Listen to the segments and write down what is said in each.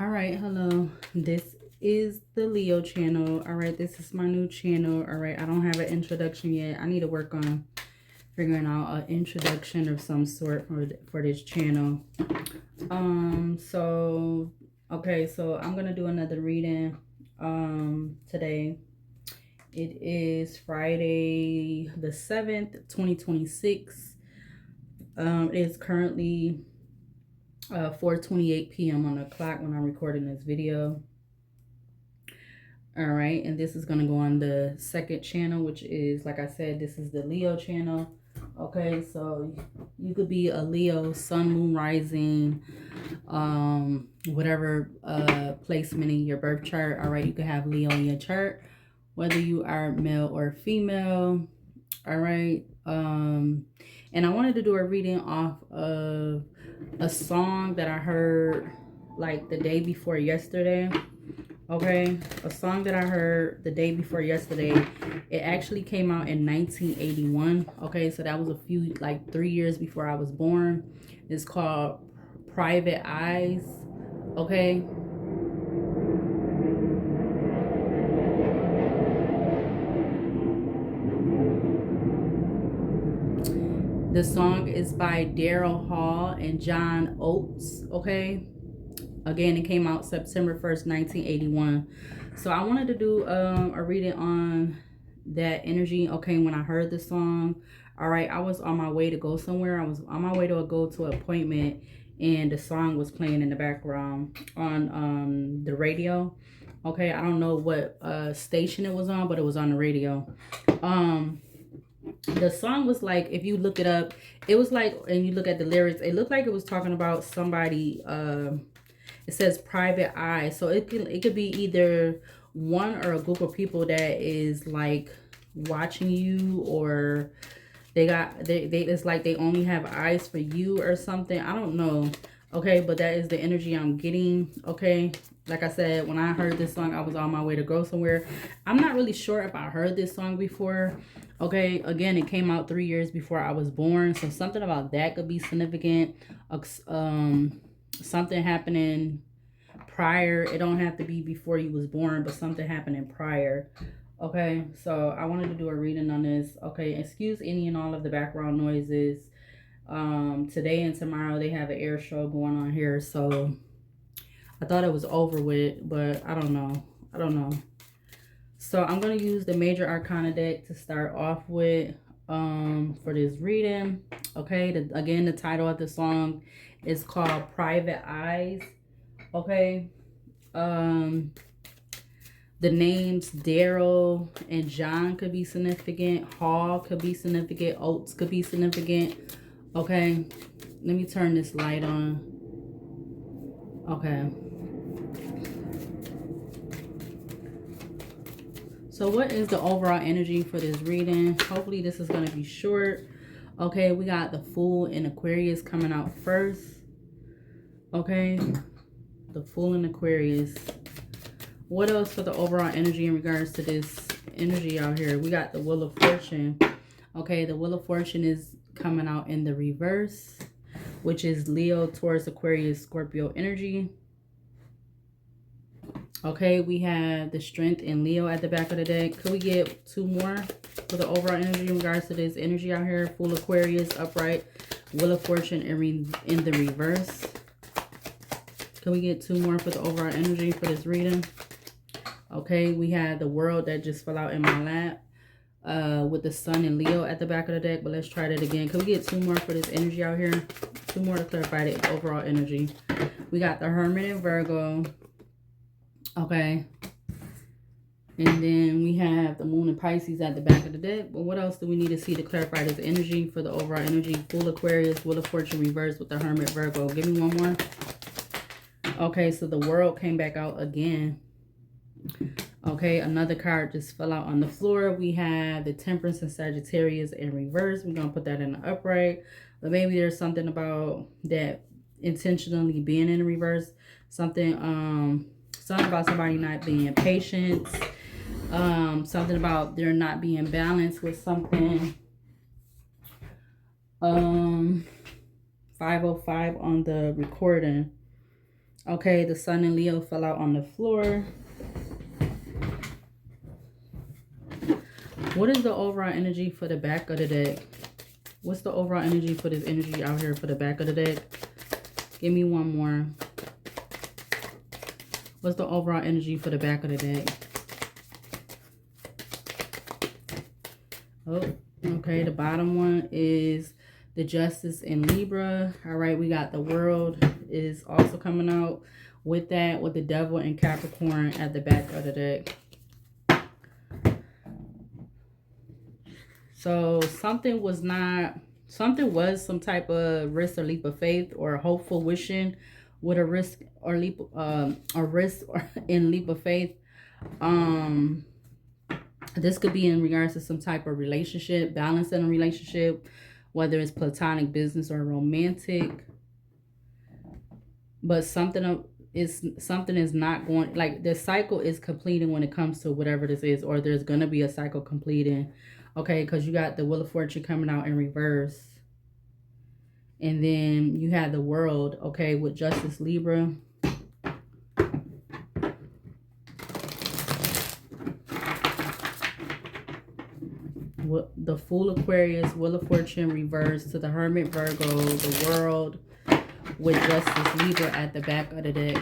All right, hello. This is the Leo channel. All right, this is my new channel. All right, I don't have an introduction yet. I need to work on figuring out an introduction of some sort for this channel. So I'm gonna do another reading today. It is Friday the 7th, 2026. It is currently 4:28 p.m. on the clock when I'm recording this video. All right, and this is going to go on the second channel, which is, like I said, this is the Leo channel. Okay, so you could be a Leo, sun, moon, rising, whatever placement in your birth chart. All right, you could have Leo in your chart, whether you are male or female. All right, and I wanted to do a reading off of a song that I heard like the day before yesterday. Okay, a song that I heard the day before yesterday. It actually came out in 1981. Okay, so that was a few, like 3 years before I was born. It's called Private Eyes. Okay. The song is by Daryl Hall and John Oates. Okay. Again, it came out September 1st, 1981. So I wanted to do a reading on that energy. Okay, when I heard the song, all right, I was on my way to go somewhere. I was on my way to go to an appointment, and the song was playing in the background on the radio. Okay, I don't know what station it was on, but it was on the radio. The song was like, if you look it up, it was like, and you look at the lyrics, it looked like it was talking about somebody. It says private eye, so it could be either one or a group of people that is like watching you, or they it's like they only have eyes for you or something. I don't know. Okay, but that is the energy I'm getting. Okay, like I said, when I heard this song, I was on my way to go somewhere. I'm not really sure if I heard this song before. Okay, again, it came out 3 years before I was born, so something about that could be significant. Something happening prior. It don't have to be before you was born, but something happening prior. Okay, so I wanted to do a reading on this. Okay, excuse any and all of the background noises. Today and tomorrow they have an air show going on here, so I thought it was over with, but I don't know. So I'm going to use the Major Arcana deck to start off with for this reading. Okay, again, the title of the song is called Private Eyes. Okay. The names Daryl and John could be significant. Hall could be significant. Oates could be significant. Okay. Let me turn this light on. Okay. So what is the overall energy for this reading? Hopefully this is going to be short. Okay, we got the Fool in Aquarius coming out first. Okay, the Fool in Aquarius. What else for the overall energy in regards to this energy out here? We got the Wheel of Fortune. Okay, the Wheel of Fortune is coming out in the reverse, which is Leo, Taurus, Aquarius, Scorpio energy. Okay, we have the Strength in Leo at the back of the deck. Could we get 2 more for the overall energy in regards to this energy out here? Full Aquarius, upright, Wheel of Fortune in the reverse. Can we get 2 more for the overall energy for this reading? Okay, we have the World that just fell out in my lap with the Sun and Leo at the back of the deck. But let's try that again. Can we get 2 more for this energy out here? 2 more to clarify the overall energy. We got the Hermit in Virgo. Okay. And then we have the Moon and Pisces at the back of the deck. But what else do we need to see to clarify this energy for the overall energy? Full Aquarius, Wheel of Fortune reverse with the Hermit Virgo. Give me one more. Okay, so the World came back out again. Okay, another card just fell out on the floor. We have the Temperance and Sagittarius in reverse. We're going to put that in the upright. But maybe there's something about that intentionally being in the reverse. Something about somebody not being patient. Something about there not being balanced with something. 505 on the recording. Okay, the Sun in Leo fell out on the floor. What is the overall energy for the back of the deck? What's the overall energy for this energy out here for the back of the deck? Give me one more. What's the overall energy for the back of the deck? Oh, okay. The bottom one is the Justice in Libra. All right, we got the World is also coming out with that, with the Devil and Capricorn at the back of the deck. So something was some type of risk or leap of faith or hopeful wishing with a risk or leap in leap of faith. This could be in regards to some type of relationship, balance in a relationship, whether it's platonic, business, or romantic. But something is not going, like the cycle is completing when it comes to whatever this is, or there's gonna be a cycle completing. Okay, because you got the Wheel of Fortune coming out in reverse. And then you have the World, okay, with Justice Libra. The Fool Aquarius, Wheel of Fortune reverse to the Hermit Virgo, the World with Justice Libra at the back of the deck.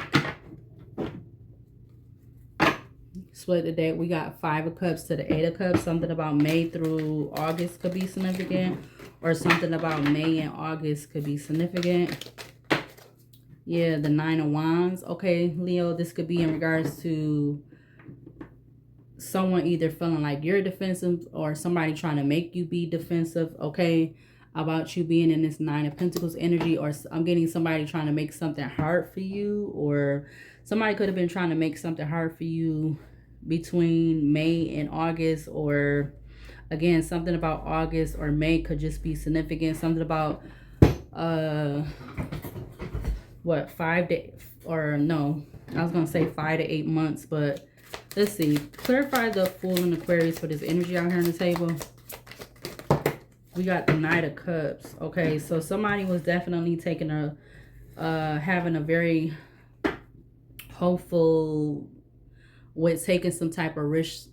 Split the deck. We got 5 of Cups to the 8 of Cups. Something about May through August could be significant. Or something about May and August could be significant. Yeah, the 9 of Wands. Okay, Leo, this could be in regards to someone either feeling like you're defensive or somebody trying to make you be defensive, okay, about you being in this 9 of Pentacles energy. Or I'm getting somebody trying to make something hard for you, or somebody could have been trying to make something hard for you between May and August. Or again, something about August or May could just be significant. Something about what, 5 days, or no, I was gonna say 5 to 8 months, but let's see. Clarify the Fool in Aquarius for this energy out here on the table. We got the Knight of Cups. Okay, so somebody was definitely taking a having a very hopeful with taking some type of risk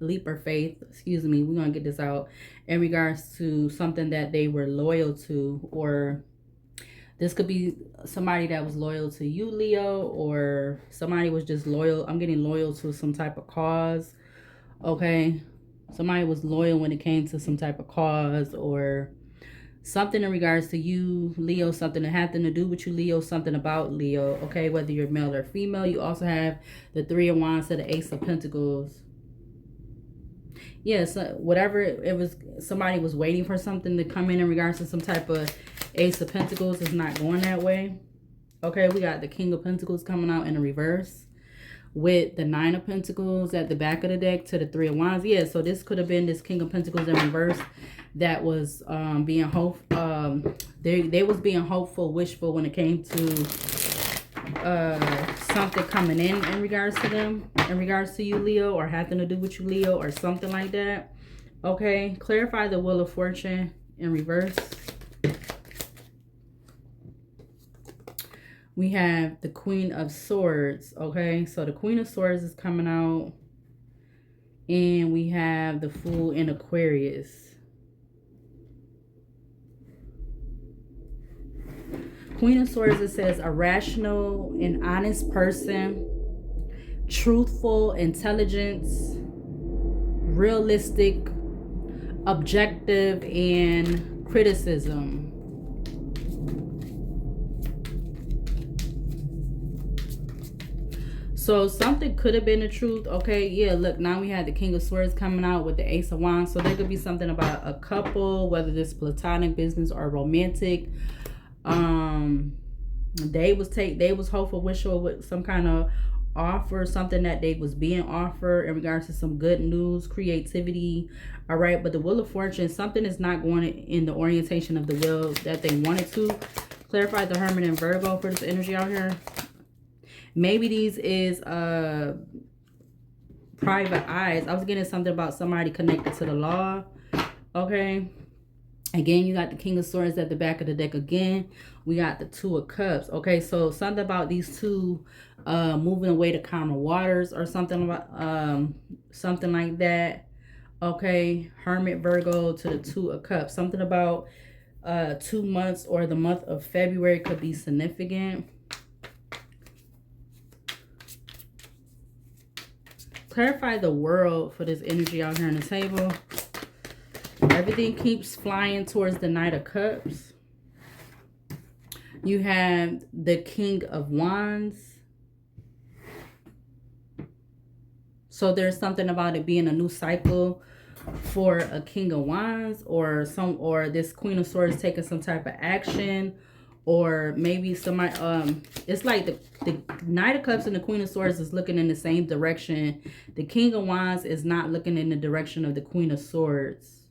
leap or faith, excuse me, we're gonna get this out, in regards to something that they were loyal to. Or this could be somebody that was loyal to you, Leo, or somebody was just loyal. I'm getting loyal to some type of cause. Okay, somebody was loyal when it came to some type of cause, or something in regards to you, Leo, something that had to do with you, Leo, something about Leo, okay, whether you're male or female. You also have the 3 of Wands to the Ace of Pentacles. Yes, yeah, so whatever it was, somebody was waiting for something to come in regards to some type of Ace of Pentacles. Is not going that way. Okay, we got the King of Pentacles coming out in the reverse with the 9 of Pentacles at the back of the deck to the 3 of Wands. Yeah, so this could have been this King of Pentacles in reverse that was being hopeful. They was being hopeful, wishful when it came to something coming in regards to them, in regards to you, Leo, or having to do with you, Leo, or something like that. Okay, clarify the Wheel of Fortune in reverse. We have the Queen of Swords. Okay, so the Queen of Swords is coming out, and we have the Fool in Aquarius. Queen of Swords, it says a rational and honest person, truthful, intelligence, realistic, objective, and criticism. So something could have been the truth. Okay, yeah, look, now we had the King of Swords coming out with the Ace of Wands. So there could be something about a couple, whether this platonic, business, or romantic. They was hopeful, wishful with some kind of offer, something that they was being offered in regards to some good news, creativity. All right, but the Wheel of Fortune, something is not going in the orientation of the wheel that they wanted to. Clarify the Hermit and Virgo for this energy out here. Maybe these is private eyes. I was getting something about somebody connected to the law. Okay, Again, you got the King of Swords at the back of the deck again. We got the Two of Cups. Okay, so something about these two moving away to calmer waters or something about something like that. Okay, Hermit Virgo to the Two of Cups. Something about 2 months or the month of February could be significant. Clarify the world for this energy out here on the table. Everything keeps flying towards the Knight of Cups. You have the King of Wands. So there's something about it being a new cycle for a King of Wands, or this Queen of Swords taking some type of action, or maybe somebody it's like the Knight of Cups and the Queen of Swords is looking in the same direction. The King of Wands is not looking in the direction of the Queen of Swords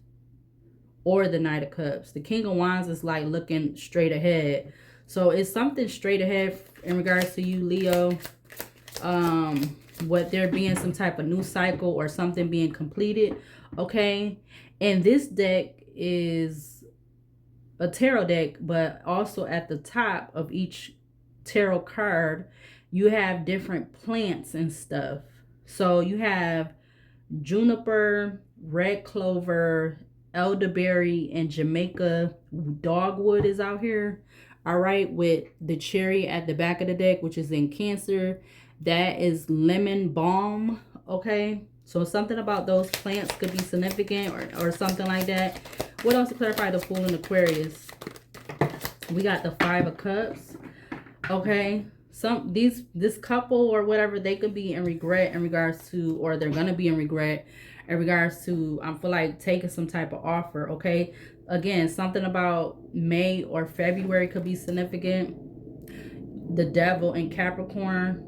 or the Knight of Cups. The King of Wands is like looking straight ahead. So it's something straight ahead in regards to you, Leo. What there being some type of new cycle or something being completed. Okay. And this deck is a tarot deck, but also at the top of each tarot card, you have different plants and stuff. So you have juniper, red clover, elderberry, and Jamaica dogwood is out here. All right, with the cherry at the back of the deck, which is in Cancer. That is lemon balm. Okay, so something about those plants could be significant, or something like that. What else to clarify the Fool in Aquarius? We got the Five of Cups. Okay, this couple or whatever, they could be in regret in regards to, or they're gonna be in regret in regards to, I feel like, taking some type of offer. Okay, again, something about May or February could be significant. The Devil in Capricorn.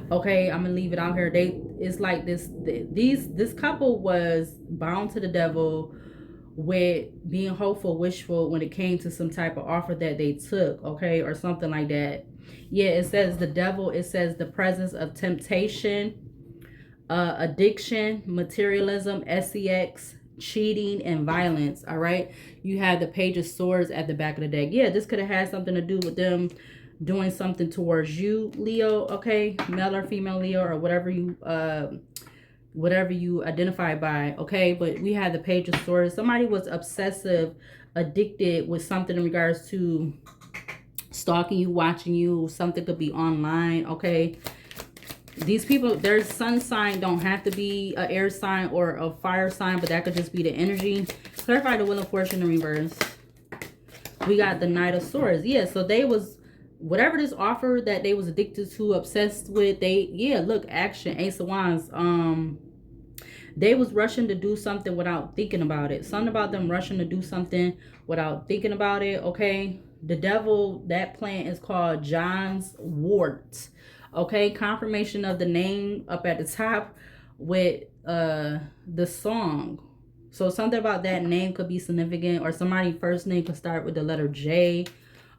Okay, I'm gonna leave it out here. It's like this couple was bound to the devil with being hopeful, wishful when it came to some type of offer that they took, okay, or something like that. Yeah, it says the devil, it says the presence of temptation, addiction, materialism, sex, cheating, and violence. All right, you have the Page of Swords at the back of the deck. Yeah, this could have had something to do with them doing something towards you, Leo. Okay, male or female Leo, or whatever you identify by. Okay, but we had the Page of Swords. Somebody was obsessive, addicted with something in regards to stalking you, watching you. Something could be online. Okay, these people, their sun sign don't have to be an air sign or a fire sign, but that could just be the energy. Clarify the Wheel of Fortune in reverse. We got the Knight of Swords. Yeah, so they was, whatever this offer that they was addicted to, obsessed with, look, action, Ace of Wands. They was rushing to do something without thinking about it. Something about them rushing to do something without thinking about it. Okay, the Devil, that plant is called John's Wort. Okay, confirmation of the name up at the top with the song. So something about that name could be significant, or somebody's first name could start with the letter J.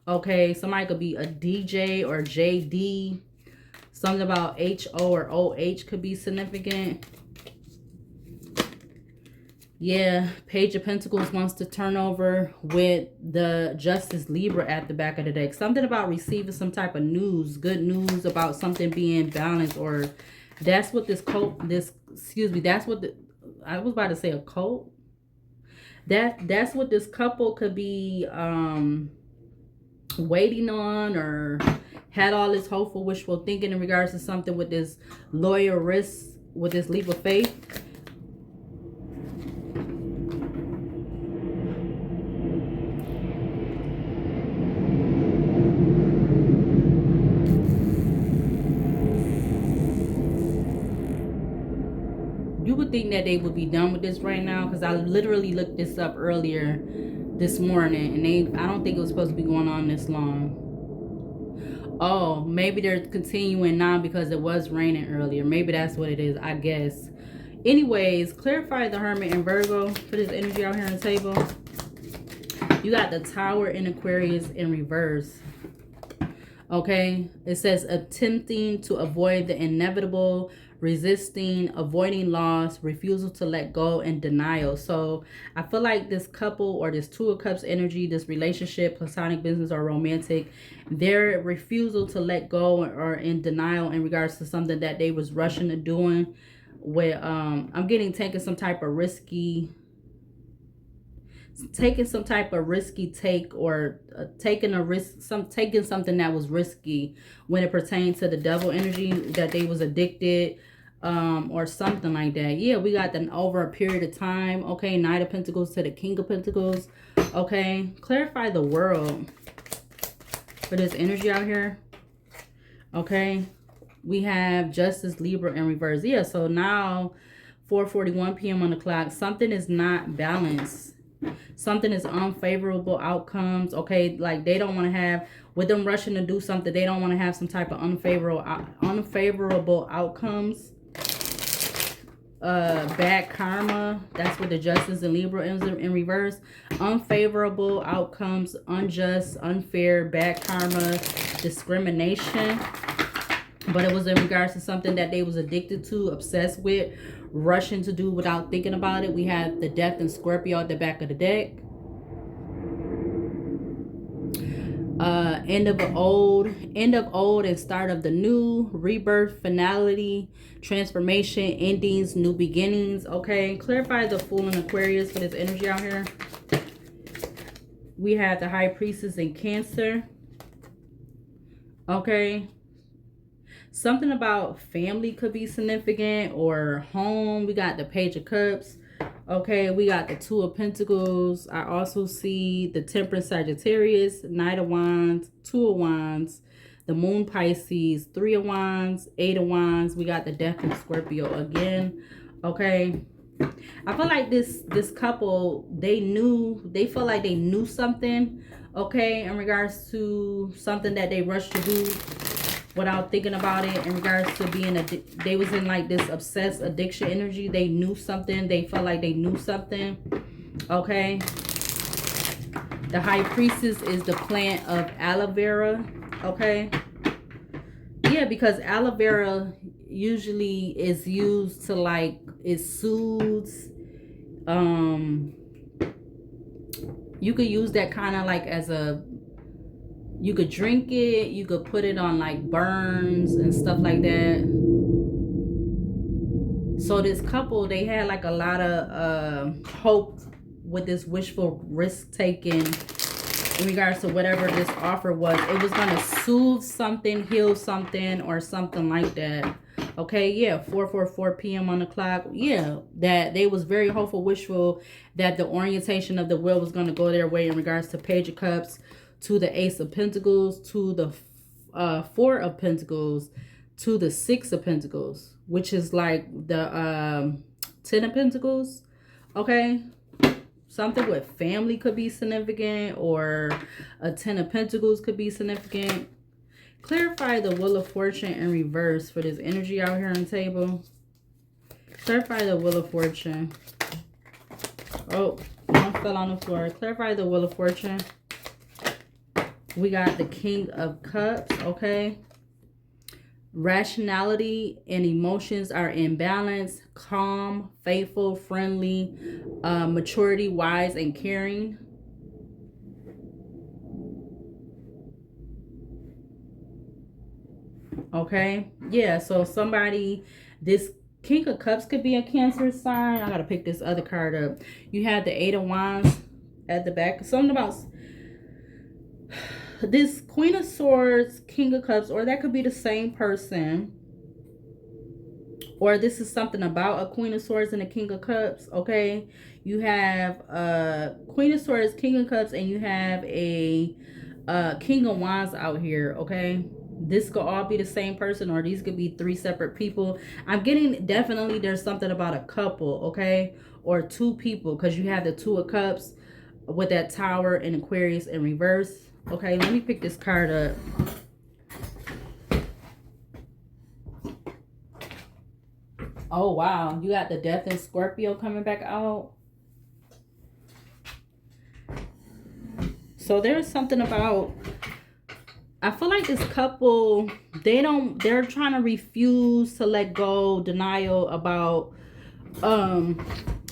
Okay, somebody could be a DJ or JD. Something about HO or OH could be significant. Yeah, Page of Pentacles wants to turn over with the Justice Libra at the back of the deck. Something about receiving some type of news, good news about something being balanced, or that's what this that's what I was about to say a cult. That's what this couple could be waiting on, or had all this hopeful, wishful thinking in regards to something with this loyal risk, with this leap of faith. You would think that they would be done with this right now, because I literally looked this up earlier this morning, and I don't think it was supposed to be going on this long. Oh, maybe they're continuing now because it was raining earlier. Maybe that's what it is, I guess. Anyways, clarify the Hermit and Virgo for this energy out here on the table. You got the Tower in Aquarius in reverse. Okay, it says attempting to avoid the inevitable, resisting, avoiding loss, refusal to let go, and denial. So I feel like this couple or this Two of Cups energy, this relationship, platonic, business, or romantic, their refusal to let go or in denial in regards to something that they was rushing to doing, where I'm getting taking some type of risky take, or taking a risk, taking something that was risky when it pertains to the Devil energy, that they was addicted, or something like that. Yeah, we got that over a period of time. Okay, Knight of Pentacles to the King of Pentacles. Okay, clarify the world for this energy out here. Okay, we have Justice, Libra in reverse. Yeah, so now 4:41 p.m. on the clock, something is not balanced. Something is unfavorable outcomes. Okay, like they don't want to have, with them rushing to do something, they don't want to have some type of unfavorable outcomes. Bad karma. That's what the Justice and Libra is in reverse. Unfavorable outcomes, unjust, unfair, bad karma, discrimination. But it was in regards to something that they was addicted to, obsessed with, rushing to do without thinking about it. We have the Death and Scorpio at the back of the deck. End of old and start of the new, rebirth, finality, transformation, endings, new beginnings. Okay, clarify the Fool in Aquarius for this energy out here. We have the High Priestess in Cancer. Okay, something about family could be significant, or home. We got the Page of Cups. Okay, we got the Two of Pentacles. I also see the Temperance, Sagittarius, Knight of Wands, Two of Wands, the Moon, Pisces, Three of Wands, Eight of Wands. We got the Death and Scorpio again. Okay, I feel like this couple, they felt like they knew something, okay, in regards to something that they rushed to do without thinking about it, in regards to being they was in like this obsessed addiction energy. They knew something. They felt like they knew something. Okay, the High Priestess is the plant of aloe vera. Okay, yeah, because aloe vera usually is used to, like, it soothes. You could use that kind of like as a, you could drink it, you could put it on like burns and stuff like that. So this couple, they had like a lot of hope with this wishful risk taking in regards to whatever this offer was. It was going to soothe something, heal something, or something like that. Okay, yeah, 4:44 p.m. on the clock. Yeah, that they was very hopeful, wishful that the orientation of the will was going to go their way in regards to Page of Cups, to the Ace of Pentacles, to the Four of Pentacles, to the Six of Pentacles, which is like the Ten of Pentacles. Okay, something with family could be significant, or a Ten of Pentacles could be significant. Clarify the Wheel of Fortune in reverse for this energy out here on the table. Clarify the Wheel of Fortune. Oh, one fell on the floor. Clarify the Wheel of Fortune. We got the King of Cups, okay? Rationality and emotions are in balance. Calm, faithful, friendly, maturity, wise, and caring. Okay, yeah, so somebody, this King of Cups could be a Cancer sign. I gotta pick this other card up. You have the Eight of Wands at the back. Something about this Queen of Swords, King of Cups, or that could be the same person, or this is something about a Queen of Swords and a King of Cups. Okay, you have Queen of Swords, King of Cups, and you have a King of Wands out here. Okay, this could all be the same person, or these could be three separate people. I'm getting, definitely there's something about a couple, okay, or two people, because you have the Two of Cups with that Tower and Aquarius in reverse. Okay, let me pick this card up. Oh, wow. You got the Death and Scorpio coming back out. So there's something about I feel like this couple, they're trying to refuse to let go, denial about um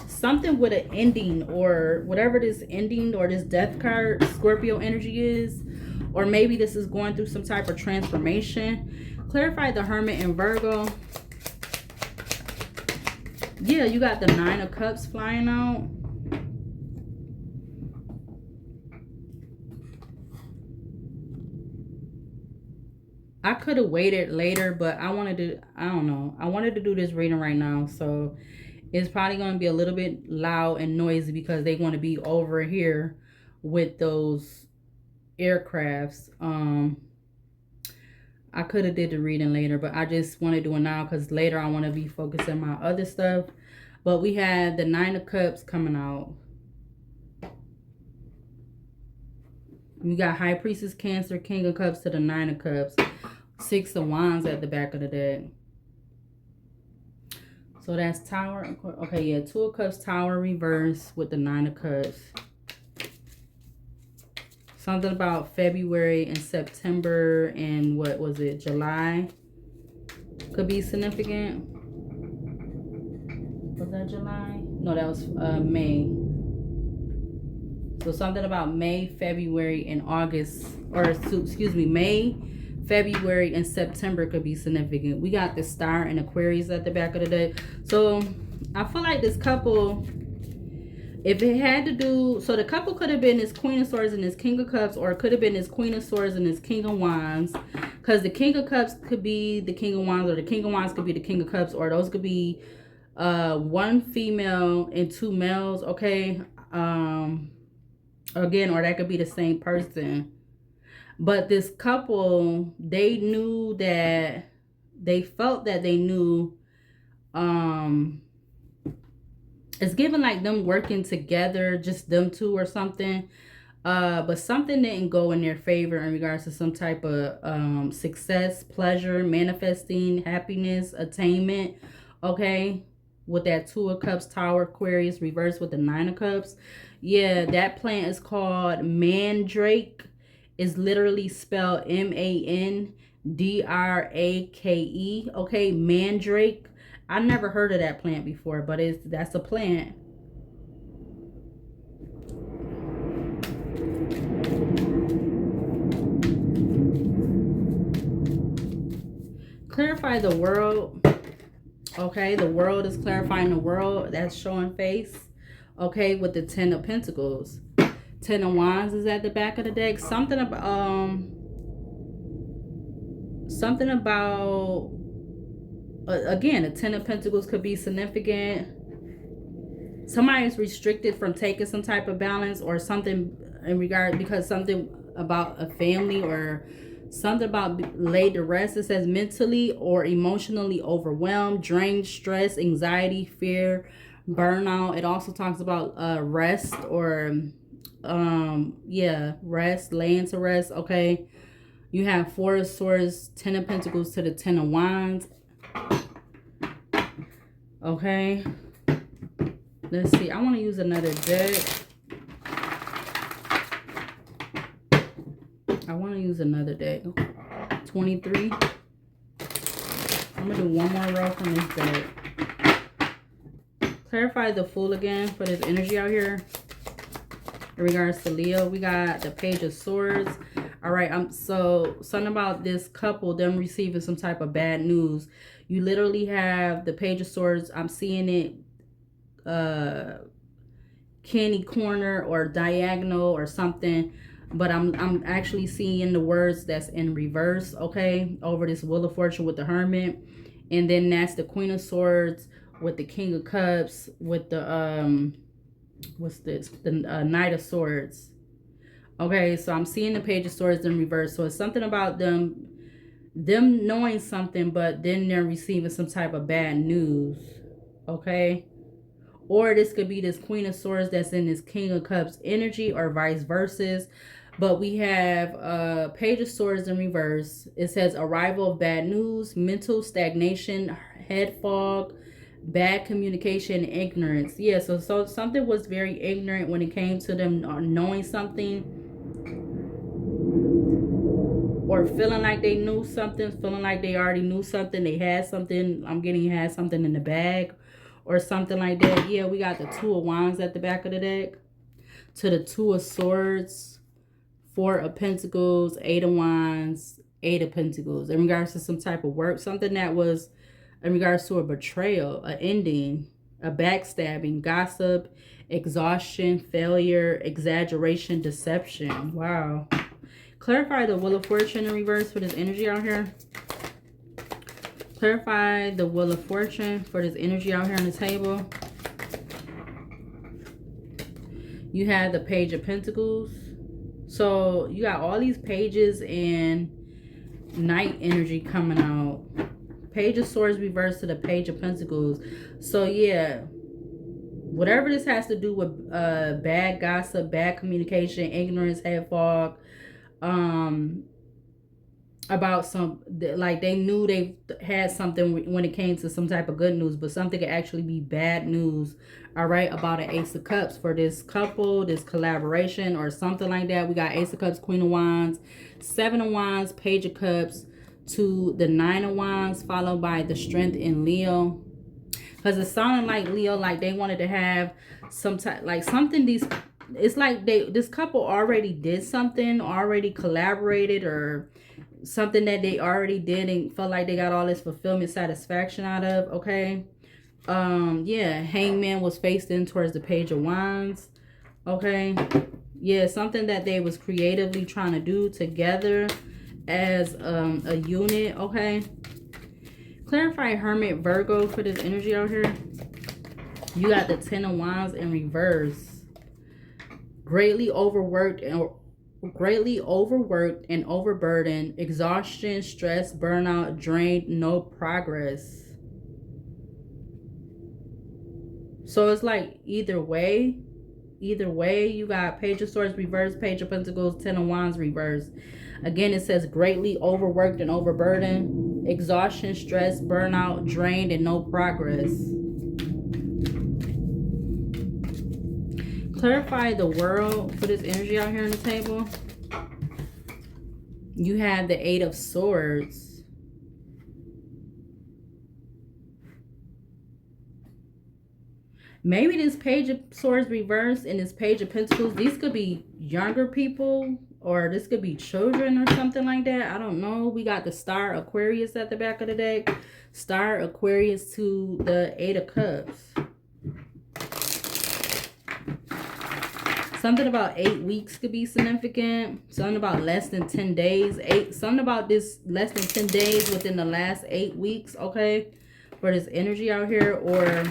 something with an ending, or whatever this ending or this death card Scorpio energy is, or maybe this is going through some type of transformation. Clarify the Hermit and Virgo. Yeah, you got the Nine of Cups flying out. I could have waited later, but I don't know. I wanted to do this reading right now. So it's probably going to be a little bit loud and noisy because they want to be over here with those aircrafts. I could have did the reading later, but I just want to do it now because later I want to be focusing on my other stuff. But we had the Nine of Cups coming out. We got High Priestess, Cancer, King of Cups to the Nine of Cups. Six of Wands at the back of the deck. So that's Tower. Okay, yeah. Two of Cups, Tower reverse with the Nine of Cups. Something about February and September and what was it? July could be significant. Was that July? No, that was May. So something about May, February, and August, or excuse me, May, February, and September could be significant. We got the Star and Aquarius at the back of the deck. So I feel like this couple, if it had to do, so the couple could have been this Queen of Swords and this King of Cups, or it could have been this Queen of Swords and this King of Wands. Because the King of Cups could be the King of Wands, or the King of Wands could be the King of Cups, or those could be one female and two males, okay? Again, or that could be the same person. But this couple, they knew that, they felt that they knew, it's given like them working together, just them two or something. But something didn't go in their favor in regards to some type of success, pleasure, manifesting, happiness, attainment, okay? With that Two of Cups, Tower, Aquarius, reverse with the Nine of Cups. Yeah, that plant is called mandrake. It's literally spelled Mandrake. Okay, mandrake. I never heard of that plant before, but that's a plant. Clarify the world. Okay, the world is clarifying the world. That's showing face. Okay, with the Ten of Pentacles. Ten of Wands is at the back of the deck. Something about again, a Ten of Pentacles could be significant. Somebody is restricted from taking some type of balance or something in regard, because something about a family or something about laid to rest. It says mentally or emotionally overwhelmed, drained, stress, anxiety, fear, burnout. It also talks about rest or yeah, rest, laying to rest. Okay, you have Four of Swords, Ten of Pentacles to the Ten of Wands. Okay, let's see. I want to use another deck. I want to use another deck. 23. I'm going to do one more row from this deck. Clarify the Fool again for this energy out here. In regards to Leo, we got the Page of Swords. All right, so something about this couple, them receiving some type of bad news. You literally have the Page of Swords. I'm seeing it candy corner or diagonal or something, but I'm actually seeing the words that's in reverse, okay, over this Wheel of Fortune with the Hermit. And then that's the Queen of Swords with the King of Cups with the what's this, the Knight of Swords. Okay, so I'm seeing the Page of Swords in reverse. So it's something about them knowing something, but then they're receiving some type of bad news. Okay, or this could be this Queen of Swords that's in this King of Cups energy, or vice versa. But we have Page of Swords in reverse. It says arrival of bad news, mental stagnation, head fog, bad communication, ignorance. Yeah, so something was very ignorant when it came to them knowing something. or feeling like they knew something, feeling like they already knew something, they had something. I'm getting had something in the bag or something like that. Yeah, we got the Two of Wands at the back of the deck. To the Two of Swords, Four of Pentacles, Eight of Wands, Eight of Pentacles. In regards to some type of work, something that was in regards to a betrayal, an ending, a backstabbing, gossip, exhaustion, failure, exaggeration, deception. Wow. Clarify the Wheel of Fortune in reverse for this energy out here. Clarify the Wheel of Fortune for this energy out here on the table. You have the Page of Pentacles. So you got all these pages and Knight energy coming out. Page of Swords reversed to the Page of Pentacles. So yeah, whatever this has to do with bad gossip, bad communication, ignorance, head fog, about some, like they knew they had something when it came to some type of good news, but something could actually be bad news. All right, about an Ace of Cups for this couple, this collaboration or something like that. We got Ace of Cups, Queen of Wands, Seven of Wands, Page of Cups, to the Nine of Wands, followed by the Strength in Leo. Because it sounded like Leo, like they wanted to have some type, like something, these, it's like this couple already did something, already collaborated, or something that they already did and felt like they got all this fulfillment, satisfaction out of. Okay. Yeah, Hangman was faced in towards the Page of Wands. Okay. Yeah, something that they was creatively trying to do together as a unit. Okay. Clarify Hermit, Virgo for this energy out here. You got the Ten of Wands in reverse. Greatly overworked and overburdened, exhaustion, stress, burnout, drained, no progress. So it's like either way, you got Page of Swords reverse, Page of Pentacles, Ten of Wands reverse. Again, it says greatly overworked and overburdened, exhaustion, stress, burnout, drained, and no progress. Clarify the World for this energy out here on the table. You have the Eight of Swords. Maybe this Page of Swords reversed and this Page of Pentacles, these could be younger people, or this could be children or something like that. I don't know. We got the Star Aquarius at the back of the deck. Star Aquarius to the Eight of Cups. Something about 8 weeks could be significant. Something about less than 10 days. Something about this less than 10 days within the last 8 weeks, okay? For this energy out here. Or,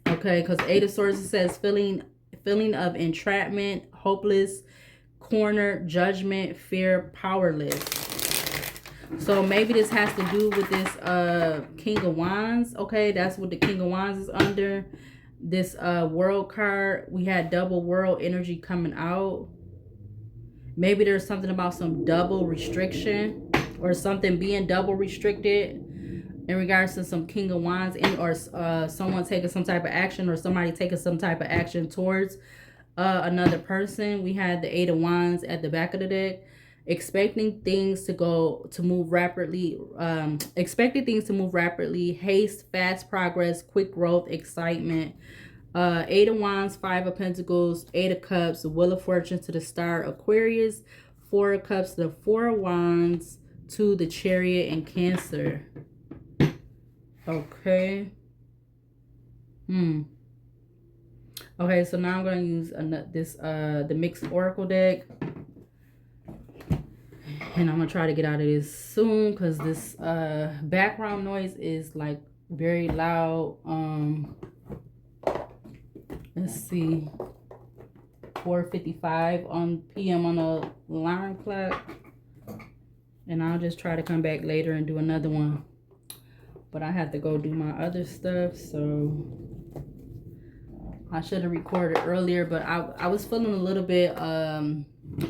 okay, because Eight of Swords says feeling of entrapment, hopeless, cornered, judgment, fear, powerless. So maybe this has to do with this King of Wands, okay? That's what the King of Wands is under. This World card, we had double World energy coming out. Maybe there's something about some double restriction or something being double restricted in regards to some King of Wands, or someone taking some type of action, or somebody taking some type of action towards another person. We had the Eight of Wands at the back of the deck. Expecting things to move rapidly, haste, fast progress, quick growth, excitement. Eight of Wands, Five of Pentacles, Eight of Cups, Wheel of Fortune to the Star Aquarius, Four of Cups, the Four of Wands to the Chariot and Cancer. Okay. Okay, so now I'm going to use the mixed oracle deck. And I'm going to try to get out of this soon because this background noise is like very loud. Let's see. 4:55 p.m. on the alarm clock. And I'll just try to come back later and do another one. But I have to go do my other stuff. So I should have recorded earlier. But I was feeling a little bit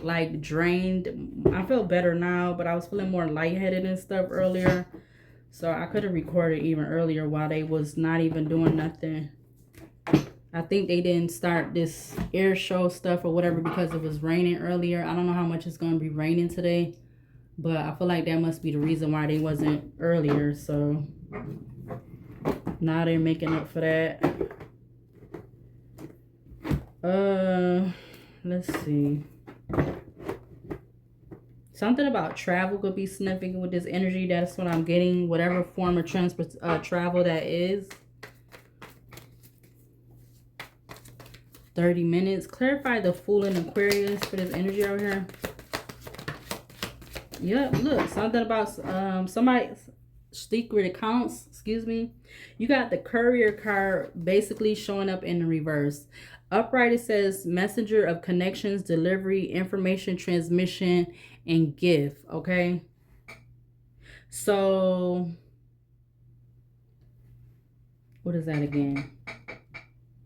like drained. I feel better now, but I was feeling more lightheaded and stuff earlier, so I could have recorded even earlier while they was not even doing nothing. I think they didn't start this air show stuff or whatever because it was raining earlier. I don't know how much it's going to be raining today, but I feel like that must be the reason why they wasn't earlier. So now they're making up for that. Let's see. Something about travel could be significant with this energy. That's what I'm getting. Whatever form of travel that is. 30 minutes. Clarify the Fool in Aquarius for this energy out here. Yep, look. Something about somebody's secret accounts. Excuse me. You got the Courier card basically showing up in the reverse. Upright, it says messenger of connections, delivery, information, transmission, and gift. Okay. So, what is that again?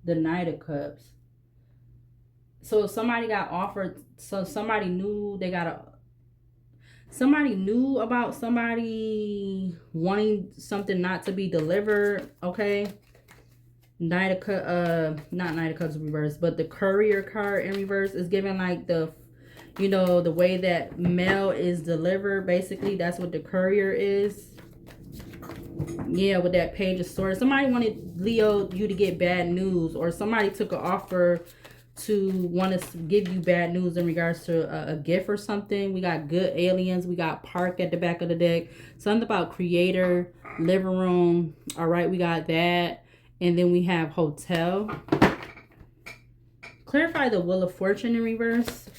The Knight of Cups. So somebody got offered, so somebody knew they got a, somebody knew about somebody wanting something not to be delivered, okay? Knight of Cups, not Knight of Cups in reverse, but the Courier card in reverse is giving like the, you know, the way that mail is delivered, basically. That's what the Courier is. Yeah, with that Page of Swords. Somebody wanted, Leo, you to get bad news, or somebody took an offer to want to give you bad news in regards to a gift or something. We got Good Aliens. We got Park at the back of the deck. Something about Creator, Living Room. All right, we got that. And then we have Hotel. Clarify the Wheel of Fortune in reverse.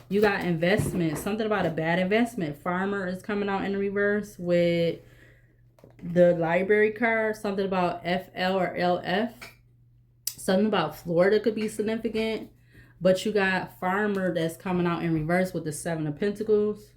You got Investment. Something about a bad investment. Farmer is coming out in the reverse with the Library card. Something about FL or LF. Something about Florida could be significant. But you got Farmer that's coming out in reverse with the Seven of Pentacles.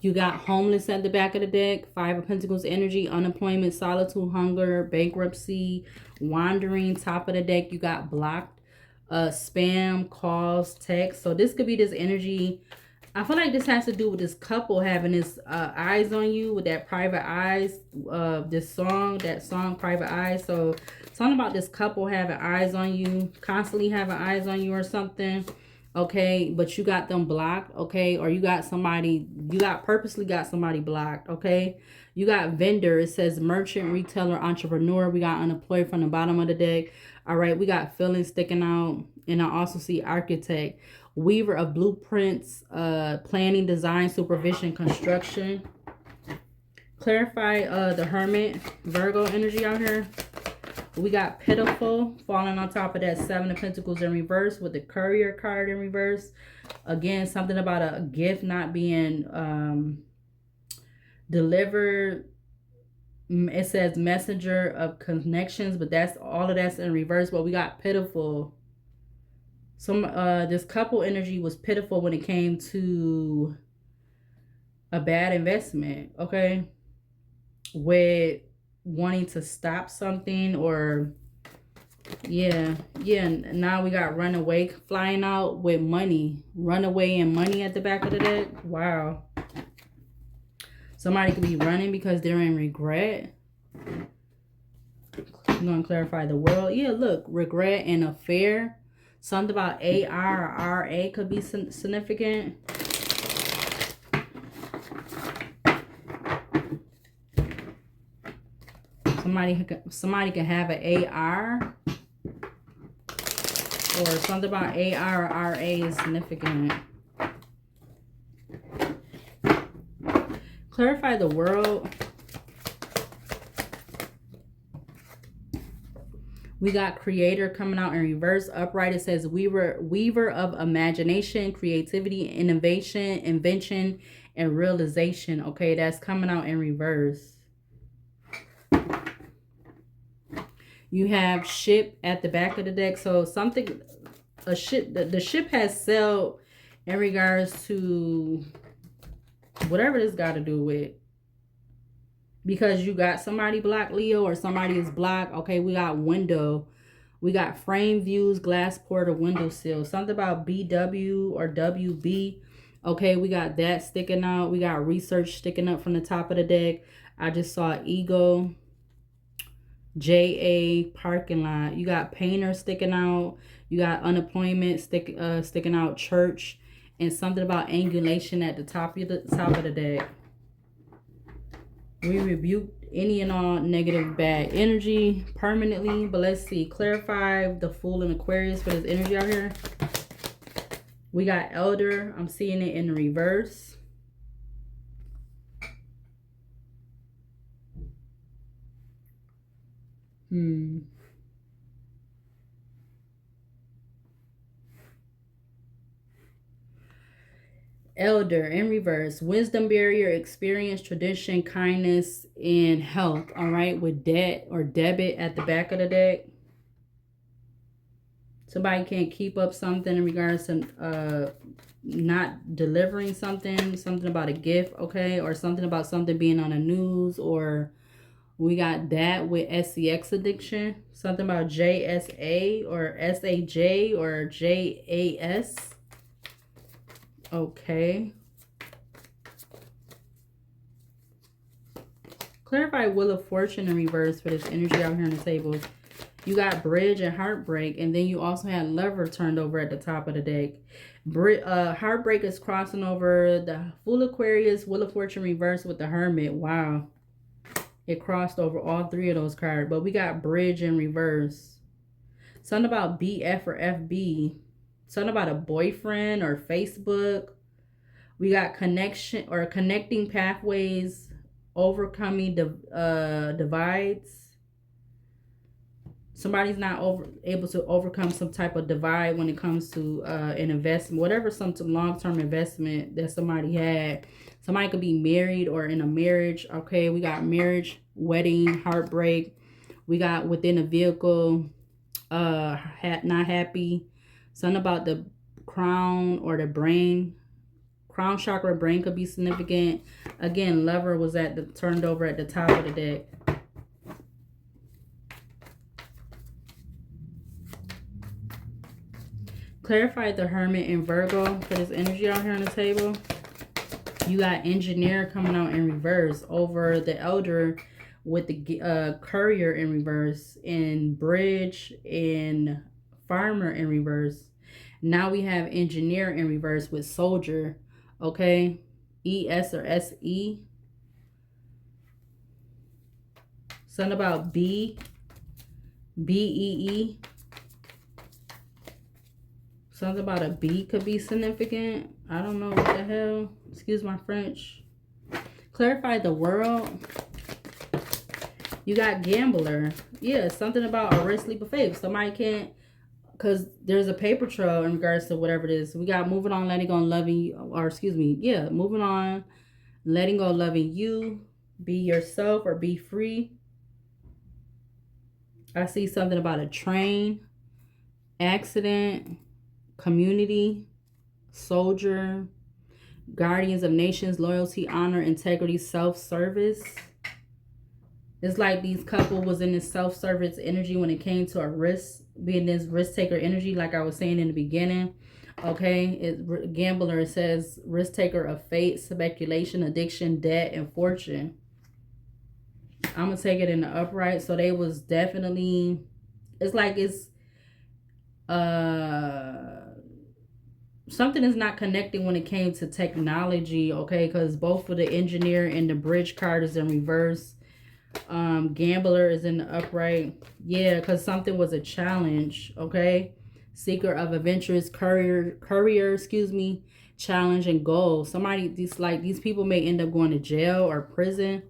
You got Homeless at the back of the deck. Five of Pentacles energy. Unemployment, solitude, hunger, bankruptcy, wandering. Top of the deck, you got blocked. Spam, calls, text. So this could be this energy. I feel like this has to do with this couple having this eyes on you with that Private Eyes, this song, Private Eyes. So something about this couple having eyes on you, constantly having eyes on you or something. Okay, but you got them blocked, okay? Or you got somebody, purposely got somebody blocked, okay? You got vendor. It says merchant, retailer, entrepreneur. We got unemployed from the bottom of the deck. All right, we got feelings sticking out. And I also see architect, weaver of blueprints, planning, design, supervision, construction. Clarify the Hermit, Virgo energy out here. We got pitiful falling on top of that Seven of Pentacles in reverse with the Courier card in reverse. Again, something about a gift not being delivered. It says messenger of connections, but that's all of that's in reverse. But we got pitiful. This couple energy was pitiful when it came to a bad investment, okay? With wanting to stop something, or yeah, now we got runaway flying out with money, runaway and money at the back of the deck. Wow, somebody could be running because they're in regret. I'm gonna clarify the world. Yeah, look, regret and affair. Something about AR or RA could be significant. Somebody could have an AR, or something about AR or RA is significant. Clarify the world. We got creator coming out in reverse. Upright, it says weaver of imagination, creativity, innovation, invention, and realization. Okay, that's coming out in reverse. You have ship at the back of the deck. So something, a ship, the ship has sailed in regards to whatever this got to do with. Because you got somebody blocked, Leo, or somebody is blocked. Okay, we got window. We got frame views, glass portal, window sill. Something about BW or WB. Okay, we got that sticking out. We got research sticking up from the top of the deck. I just saw ego, JA, parking lot. You got painter sticking out. You got unemployment sticking out, church, and something about angulation at the top of the deck. We rebuke any and all negative bad energy permanently. But let's see. Clarify the Fool and Aquarius for this energy out here. We got elder. I'm seeing it in the reverse. Elder in reverse. Wisdom barrier, experience, tradition, kindness, and health. All right. With debt or debit at the back of the deck. Somebody can't keep up something in regards to not delivering something about a gift, okay, or something about something being on the news, or we got that with SCX addiction, something about JSA or SAJ or JAS, okay. Clarify Wheel of Fortune in reverse for this energy out here on the table. You got bridge and heartbreak, and then you also had lover turned over at the top of the deck. Heartbreak is crossing over the Fool Aquarius, Wheel of Fortune reverse with the Hermit. Wow. It crossed over all three of those cards. But we got bridge in reverse. Something about BF or FB. Something about a boyfriend or Facebook. We got connection or connecting pathways, overcoming divides. Somebody's not able to overcome some type of divide when it comes to an investment, whatever, some long-term investment that somebody had. Somebody could be married or in a marriage. Okay, we got marriage, wedding, heartbreak. We got within a vehicle, not happy. Something about the crown or the brain. Crown chakra, brain could be significant. Again, lover was turned over at the top of the deck. Clarify the Hermit in Virgo for this energy out here on the table. You got engineer coming out in reverse over the elder with the courier in reverse, and bridge and farmer in reverse. Now we have engineer in reverse with soldier. Okay. ES or SE. Something about BEE. Something about a B could be significant. I don't know what the hell. Excuse my French. Clarify the world. You got gambler. Yeah, something about a risk leap of faith. Somebody can't, because there's a paper trail in regards to whatever it is. We got moving on, letting go, and loving, or excuse me. Yeah, moving on, letting go, loving you. Be yourself or be free. I see something about a train, accident, community, soldier, guardians of nations, loyalty, honor, integrity, self-service. It's like these couple was in this self-service energy when it came to a risk, being this risk taker energy, like I was saying in the beginning. Okay, gambler, it says risk taker of fate, speculation, addiction, debt, and fortune. I'm gonna take it in the upright. So they was definitely, it's like it's something is not connecting when it came to technology, okay, because both for the engineer and the bridge card is in reverse. Gambler is in the upright. Yeah, because something was a challenge, okay. Seeker of adventures, courier, excuse me, challenge and goal. These people may end up going to jail or prison,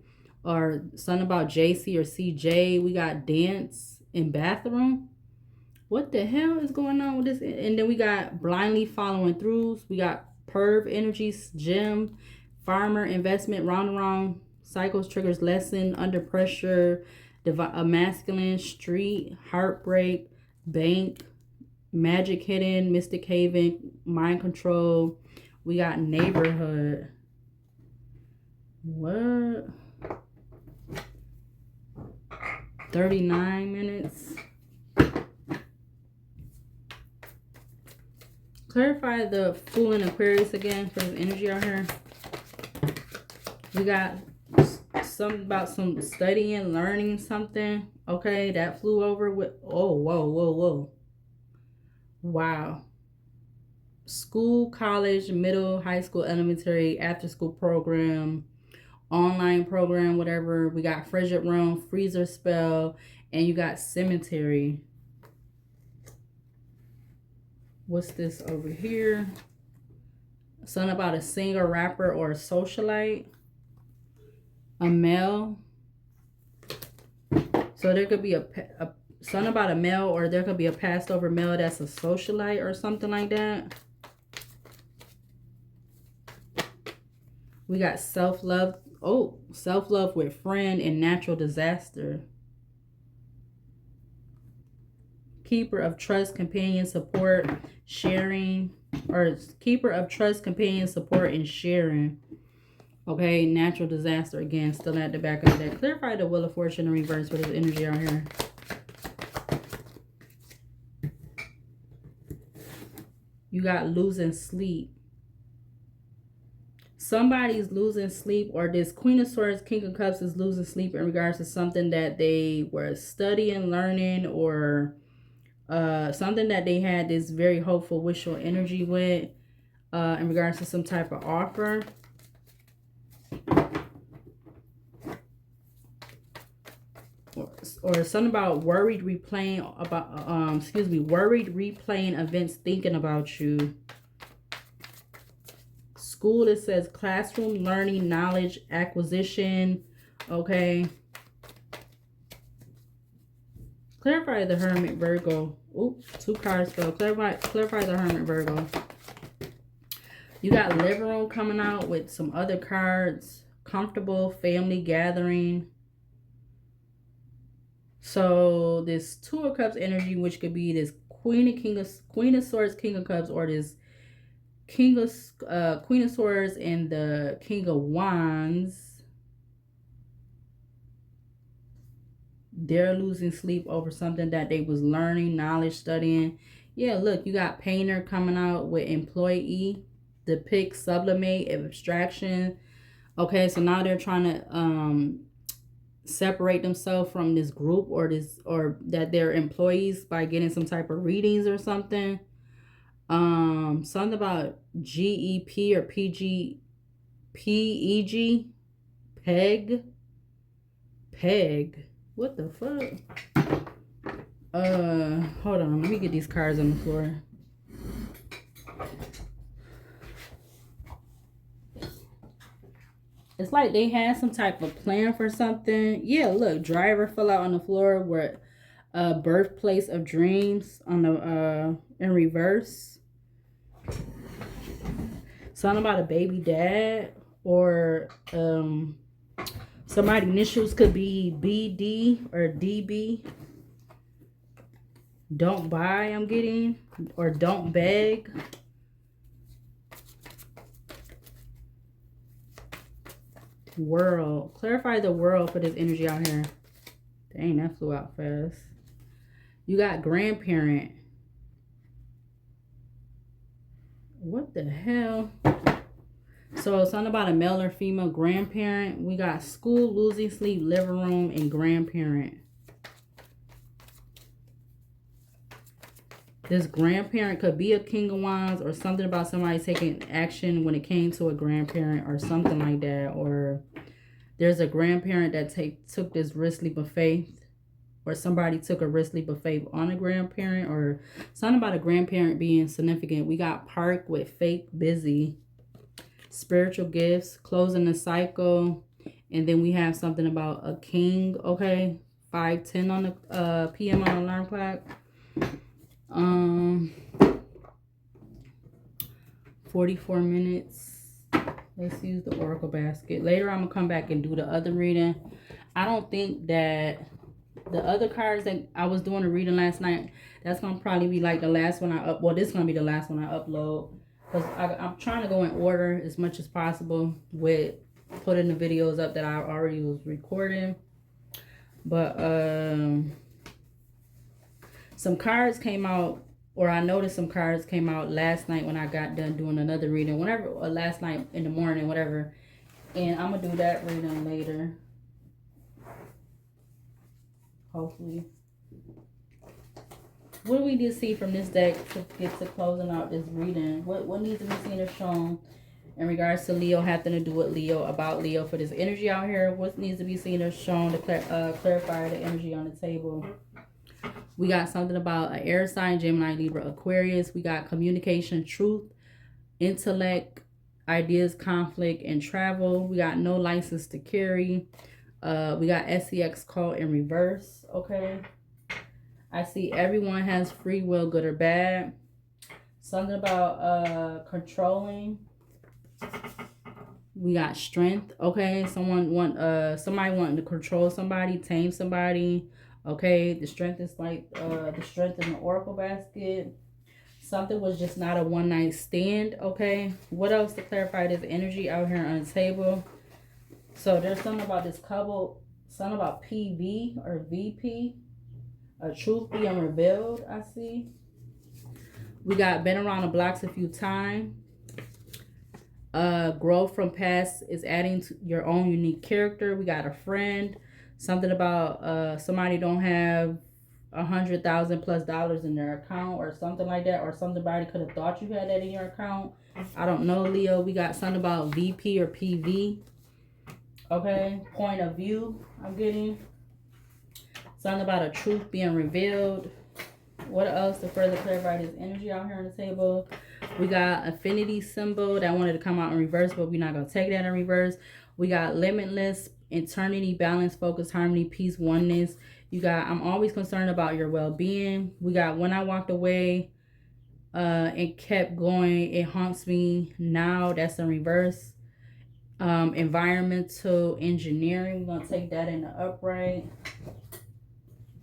or something about JC or CJ. We got dance and bathroom. What the hell is going on with this? And then we got blindly following throughs. We got perv energies, gym, farmer, investment, round and round, cycles, triggers, lesson, under pressure, a masculine, street, heartbreak, bank, magic hidden, mystic haven, mind control. We got neighborhood. What? 39 minutes. Clarify the Fool in Aquarius again for this energy out here. We got something about some studying, learning something. Okay, that flew over with, oh, whoa, whoa, whoa. Wow. School, college, middle, high school, elementary, after school program, online program, whatever. We got frigid realm, freezer spell, and you got cemetery. What's this over here? Something about a singer, rapper, or a socialite. A male. So there could be a something about a male, or there could be a passed over male that's a socialite or something like that. We got self-love. Oh, self-love with friend and natural disaster. Keeper of trust, companion, support, sharing. Or keeper of trust, companion, support, and sharing. Okay, natural disaster again, still at the back of the deck. Clarify the Wheel of Fortune in reverse with this energy out here. You got losing sleep. Somebody's losing sleep, or this Queen of Swords, King of Cups is losing sleep in regards to something that they were studying, learning, or something that they had this very hopeful, wishful energy with in regards to some type of offer. Or something about worried replaying events thinking about you. School, it says classroom, learning, knowledge, acquisition. Okay. Clarify the Hermit, Virgo. Oops, 2 cards fell. Clarify the Hermit, Virgo. You got living room coming out with some other cards. Comfortable, family gathering. So this 2 of Cups energy, which could be this Queen of Swords, King of Cups, or this Queen of Swords and the King of Wands. They're losing sleep over something that they was learning, knowledge, studying. Yeah, look, you got painter coming out with employee, depict, sublimate, abstraction. Okay, so now they're trying to separate themselves from this group, or that they're employees, by getting some type of readings or something. Something about GEP or PEG. Peg. What the fuck? Hold on, let me get these cards on the floor. It's like they had some type of plan for something. Yeah, look, driver fell out on the floor where birthplace of dreams on the in reverse. Something about a baby dad, or somebody initials could be BD or DB. Don't buy, I'm getting, or don't beg. World. Clarify the world for this energy out here. Dang, that flew out fast. You got grandparent. What the hell? So something about a male or female grandparent. We got school, losing sleep, living room, and grandparent. This grandparent could be a King of Wands, or something about somebody taking action when it came to a grandparent or something like that. Or there's a grandparent that took this risk leap of faith, or somebody took a risk leap of faith on a grandparent, or something about a grandparent being significant. We got park with fake busy, spiritual gifts, closing the cycle, and then we have something about a king. Okay, 5:10 on the PM on the alarm clock. 44 minutes. Let's use the oracle basket. Later I'm gonna come back and do the other reading. I don't think that the other cards that I was doing a reading last night, that's gonna probably be like the last one I well, this is gonna be the last one I upload, because I'm trying to go in order as much as possible with putting the videos up that I already was recording. But some cards came out Or I noticed some cards came out last night when I got done doing another reading, whenever, or last night in the morning, whatever. And I'm gonna do that reading later, hopefully. What do we need to see from this deck to get to closing out this reading? What needs to be seen or shown in regards to Leo, having to do with Leo, about Leo for this energy out here? What needs to be seen or shown to clarify the energy on the table? We got something about an air sign, Gemini, Libra, Aquarius. We got communication, truth, intellect, ideas, conflict, and travel. We got no license to carry. We got SEX call in reverse. Okay. I see everyone has free will, good or bad. Something about controlling. We got strength. Okay. Somebody wanting to control somebody, tame somebody. Okay. The strength is like the strength in the oracle basket. Something was just not a one night stand. Okay. What else to clarify this energy out here on the table? So there's something about this couple, something about PV or VP. A truth being revealed, I see. We got been around the blocks a few times. Growth from past is adding to your own unique character. We got a friend. Something about somebody don't have $100,000+ in their account or something like that. Or somebody could have thought you had that in your account. I don't know, Leo. We got something about VP or PV. Okay. Point of view I'm getting. Something about a truth being revealed. What else to further clarify this energy out here on the table? We got affinity symbol that wanted to come out in reverse, but we're not going to take that in reverse. We got limitless, eternity, balance, focus, harmony, peace, oneness. You got I'm always concerned about your well-being. We got when I walked away and kept going, it haunts me now. That's in reverse. Environmental engineering. We're going to take that in the upright.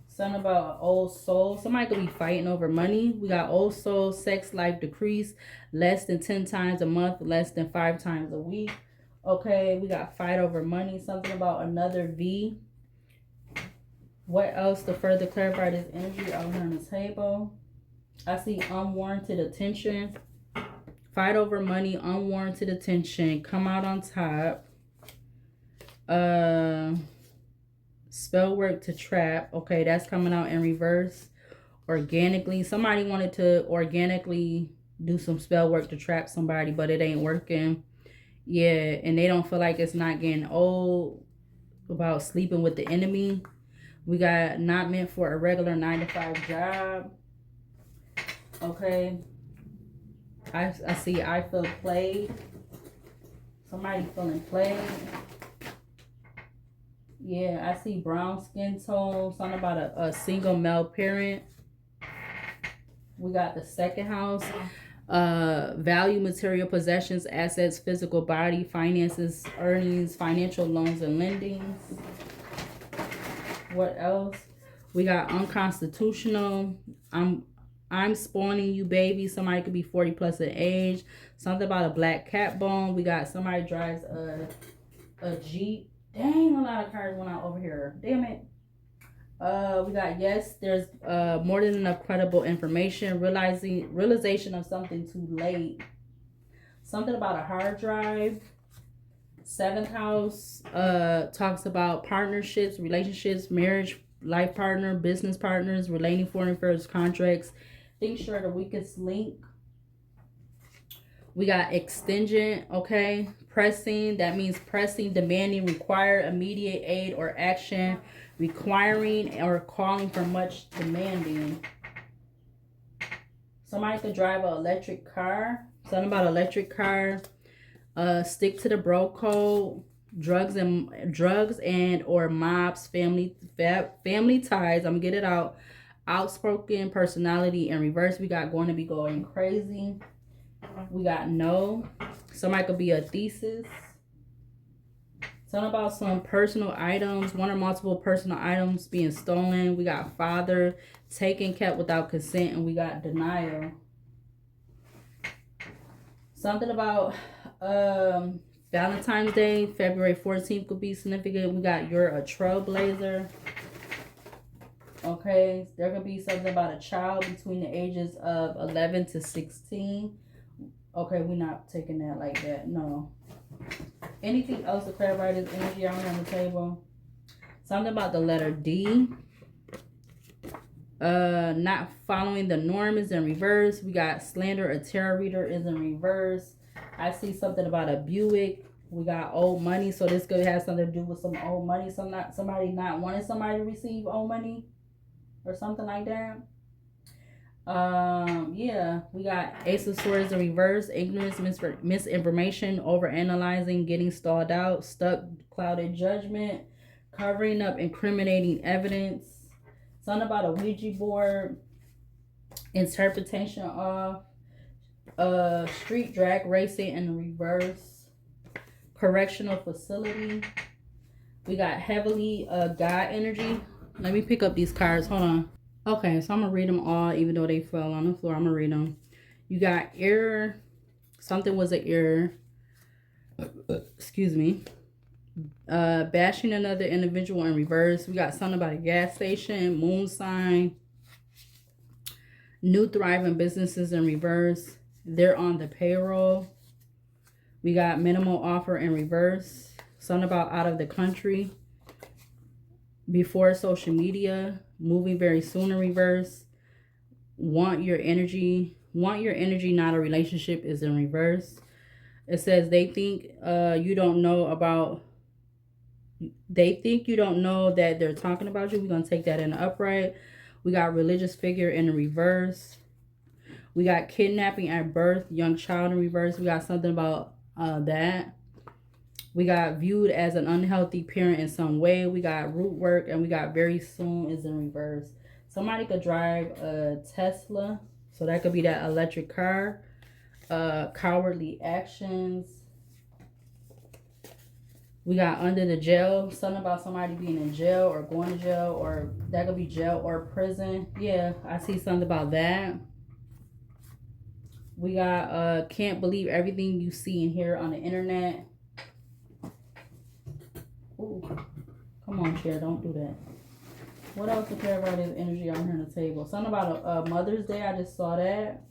Something about old soul. Somebody could be fighting over money. We got old soul, sex life decrease, less than 10 times a month, less than 5 times a week. Okay, we got fight over money. Something about another V. What else to further clarify this energy out here on the table? I see unwarranted attention. Fight over money, unwarranted attention. Come out on top. Spell work to trap. Okay, that's coming out in reverse. Organically. Somebody wanted to organically do some spell work to trap somebody, but it ain't working. Yeah, and they don't feel like it's not getting old. About sleeping with the enemy. We got not meant for a regular 9-to-5 job. Okay. I see I feel played. Somebody feeling played. Yeah, I see brown skin tone. Something about a single male parent. We got the second house. Value, material possessions, assets, physical body, finances, earnings, financial loans and lendings. What else? We got unconstitutional. I'm spawning you, baby. Somebody could be 40+ in age. Something about a black cat bone. We got somebody drives a Jeep. Dang, a lot of cards went out over here. Damn it. We got yes, there's more than enough credible information. Realization of something too late. Something about a hard drive. 7th house talks about partnerships, relationships, marriage, life partner, business partners, relating foreign affairs, contracts. Think sure the weakest link. We got extension, okay. Pressing, that means pressing, demanding, require immediate aid or action, requiring or calling for much, demanding. Somebody could drive an electric car. Something about electric car. Stick to the bro code. Drugs and or mobs, family ties. I'm gonna get it out. Outspoken personality in reverse. We got going to be going crazy. We got no. Somebody could be a thesis. Something about some personal items. One or multiple personal items being stolen. We got father. Taken, kept without consent. And we got denial. Something about Valentine's Day. February 14th could be significant. We got you're a trailblazer. Okay, there could be something about a child between the ages of 11 to 16. Okay, we're not taking that like that. No. Anything else to clarify this energy out here on the table? Something about the letter D. Not following the norm is in reverse. We got slander, a tarot reader is in reverse. I see something about a Buick. We got old money, so this could have something to do with some old money. Somebody not wanting somebody to receive old money or something like that. Yeah, we got Ace of Swords in reverse, ignorance, misinformation, overanalyzing, getting stalled out, stuck, clouded judgment, covering up incriminating evidence, something about a Ouija board, interpretation of street drag racing in reverse, correctional facility. We got heavily God energy. Let me pick up these cards. Hold on. Okay, so I'm going to read them all, even though they fell on the floor. I'm going to read them. You got error. Something was an error. Excuse me. Bashing another individual in reverse. We got something about a gas station. Moon sign. New thriving businesses in reverse. They're on the payroll. We got minimal offer in reverse. Something about out of the country. Before social media. Moving very soon in reverse. Want your energy, not a relationship is in reverse. It says they think you don't know that they're talking about you. We're going to take that in the upright. We got religious figure in the reverse. We got kidnapping at birth, young child in reverse. We got something about that. We got viewed as an unhealthy parent in some way. We got root work, and we got very soon is in reverse. Somebody could drive a Tesla, so that could be that electric car. Cowardly actions. We got under the jail, something about somebody being in jail or going to jail, or that could be jail or prison. Yeah, I see something about that. We got can't believe everything you see and hear on the internet. Ooh, come on, chair, don't do that. What else to care about this energy on here on the table? Something about a Mother's Day. I just saw that.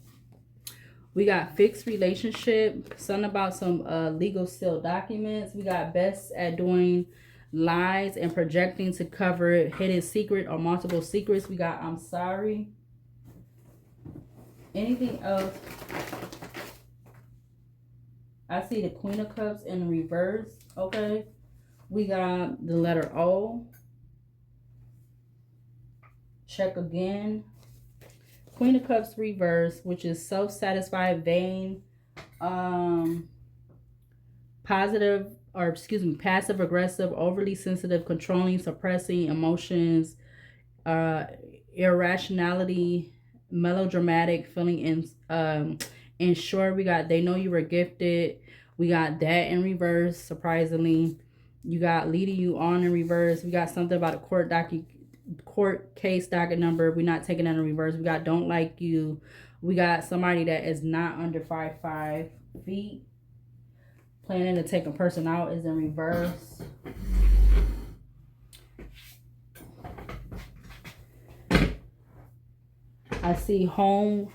We got fixed relationship. Something about some legal sealed documents. We got best at doing lies and projecting to cover hidden secret or multiple secrets. We got I'm sorry. Anything else? I see the Queen of Cups in reverse. Okay. We got the letter O. Check again. Queen of Cups reverse, which is self-satisfied, vain, passive aggressive, overly sensitive, controlling, suppressing emotions, irrationality, melodramatic, feeling in short. We got they know you were gifted. We got that in reverse, surprisingly. You got leading you on in reverse. We got something about a court case docket number. We're not taking that in reverse. We got don't like you. We got somebody that is not under 5'5" feet. Planning to take a person out is in reverse. I see home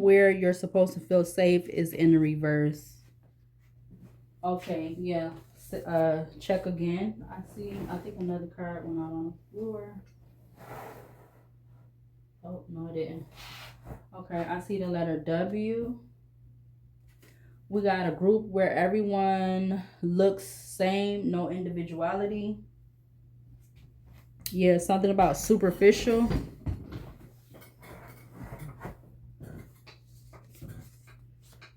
where you're supposed to feel safe is in the reverse. Okay, yeah. Check again. I think another card went out on the floor. Oh, no, it didn't. Okay, I see the letter W. We got a group where everyone looks same, no individuality. Yeah, something about superficial.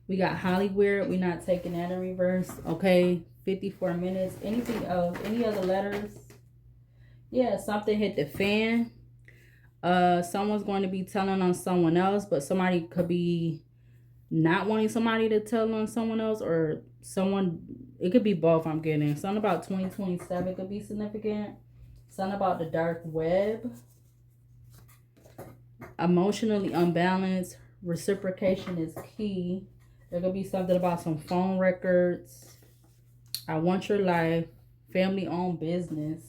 We got Hollywood. We're not taking that in reverse. Okay, 54 minutes. Anything else? Any other letters? Yeah, something hit the fan. Someone's going to be telling on someone else, but somebody could be not wanting somebody to tell on someone else, or someone, it could be both. I'm getting something about 2027 could be significant. Something about the dark web. Emotionally unbalanced. Reciprocation is key. There could be something about some phone records. I want your life. Family owned business.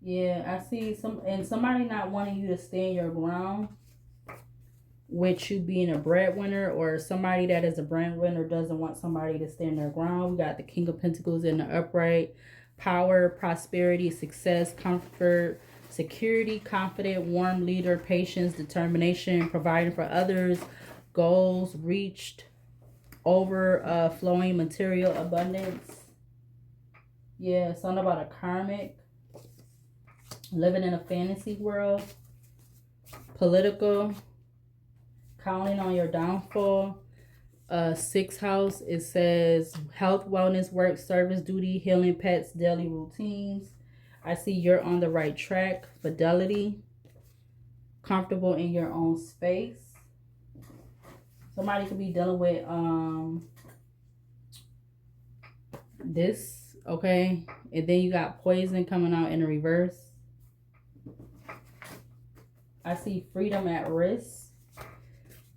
Yeah, I see somebody not wanting you to stand your ground with you being a breadwinner, or somebody that is a breadwinner doesn't want somebody to stand their ground. We got the King of Pentacles in the upright. Power, prosperity, success, comfort, security, confident, warm leader, patience, determination, providing for others, goals reached, overflowing material abundance. Yeah, something about a karmic, living in a fantasy world, political, counting on your downfall. Sixth house, it says health, wellness, work, service, duty, healing, pets, daily routines. I see you're on the right track. Fidelity, comfortable in your own space. Somebody could be dealing with this, okay? And then you got poison coming out in the reverse. I see freedom at risk.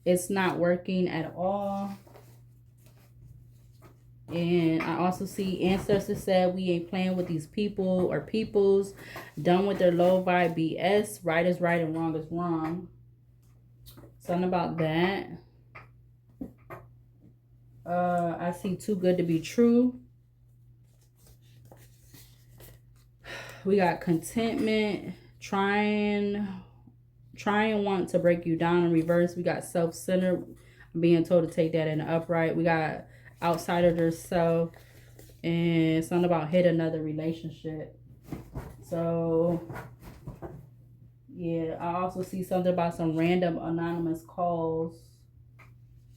It's not working at all. And I also see ancestors said we ain't playing with these people or peoples. Done with their low vibe BS. Right is right and wrong is wrong. Something about that. I see too good to be true. We got contentment. Trying want to break you down in reverse. We got self-centered. Being told to take that in the upright. We got outside of yourself, and something about hit another relationship. So yeah, I also see something about some random anonymous calls.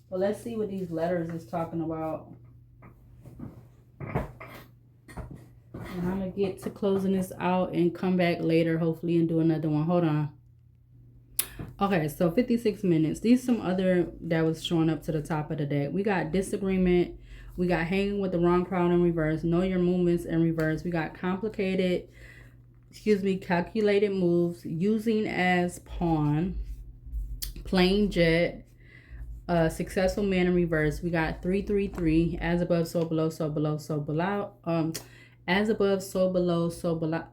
But let's see what these letters is talking about. And I'm gonna get to closing this out and come back later hopefully and do another one. Hold on. Okay, so 56 minutes. These some other that was showing up to the top of the deck. We got disagreement. We got hanging with the wrong crowd in reverse. Know your movements in reverse. We got calculated moves. Using as pawn. Plain jet. Successful man in reverse. We got 333. As above, so below, so below, so below. As above, so below, so below.